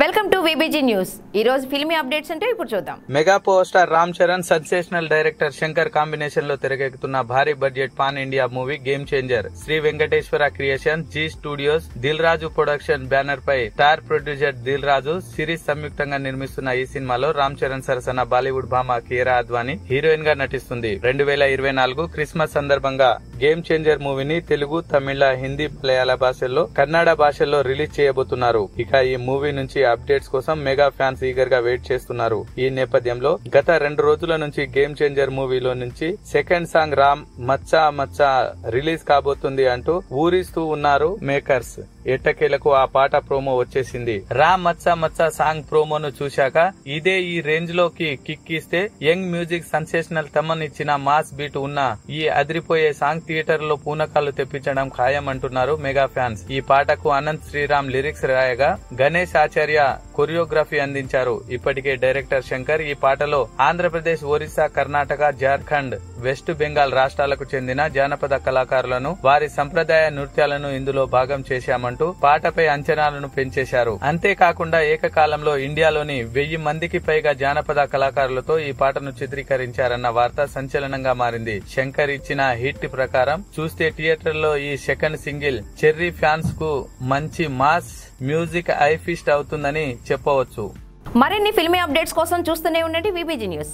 Welcome to VBG news. ఈ రోజు filmy updates అంటే ఇప్పుడు చూద్దాం. Mega power star Ram Charan, sensational director Shankar combination లో తెరకెక్కుతున్న భారీ budget pan India movie game changer Shri Venkateswara creation, Zee studios, Dil Raju production banner పై స్టార్ ప్రొడ్యూసర్ దిల్ రాజు సిరీస్ సంయుక్తంగా నిర్మిస్తున్న ఈ సినిమాలో రామ్ చరణ్ సరసన బాలీవుడ్ భామ కియారా అద్వానీ హీరోయిన్ గా నటిస్తుంది. 2024 క్రిస్మస్ సందర్భంగా గేమ్ చేంజర్ మూవీని తెలుగు, తమిళ, హిందీ, మలయాళ భాషల్లో, కన్నడ భాషల్లో రిలీజ్ చేయబోతున్నారు. ఇక ఈ మూవీ నుంచి అప్డేట్స్ కోసం మెగా ఫ్యాన్స్ ఈగర్ గా వెయిట్ చేస్తున్నారు. ఈ నేపథ్యంలో గత 2 రోజుల నుంచి గేమ్ చేంజర్ మూవీలో నుంచి సెకండ్ సాంగ్ రామ్ మచ్చా మచ్చా రిలీజ్ కాబోతుంది అంటూ ఊరిస్తూ ఉన్నారు మేకర్స్. ఎట్టకేలకు ఆ పాట ప్రోమో వచ్చేసింది. రామ్ మచ్చా మచ్చా సాంగ్ ప్రోమోను చూశాక ఇదే ఈ రేంజ్ లోకి కిక్ ఇస్తే యంగ్ మ్యూజిక్ సెన్సేషనల్ తమన్ ఇచ్చిన మాస్ బీట్ ఉన్న ఈ అదిరిపోయే సాంగ్ థియేటర్ లో పూనకాలు తెప్పించడం ఖాయం అంటున్నారు మెగా ఫ్యాన్స్. ఈ పాటకు అనంత్ శ్రీరామ్ లిరిక్స్ రాయగా గణేష్ ఆచార్య కొరియోగ్రఫీ అందించారు. ఇప్పటికే డైరెక్టర్ శంకర్ ఈ పాటలో ఆంధ్రప్రదేశ్, ఒరిస్సా, కర్ణాటక, జార్ఖండ్, వెస్ట్ బెంగాల్ రాష్ట్రాలకు చెందిన జానపద కళాకారులను, వారి సంప్రదాయ నృత్యాలను ఇందులో భాగం చేశామంటూ పాటపై అంచనాలను పెంచేశారు. అంతేకాకుండా ఏకకాలంలో ఇండియాలోని 1000 మందికి పైగా జానపద కళాకారులతో ఈ పాటను చిత్రీకరించారన్న వార్త సంచలనంగా మారింది. శంకర్ ఇచ్చిన హిట్ ప్రకారం చూస్తే థియేటర్ లో ఈ సెకండ్ సింగిల్ చెర్రీ ఫ్యాన్స్ కు మంచి మాస్ మ్యూజిక్ ఐ ఫీస్ట్ అవుతుందని చెప్పవచ్చు. మరిన్ని ఫిల్మీ అప్డేట్స్ కోసం చూస్తూనే ఉండండి విబిజీ న్యూస్.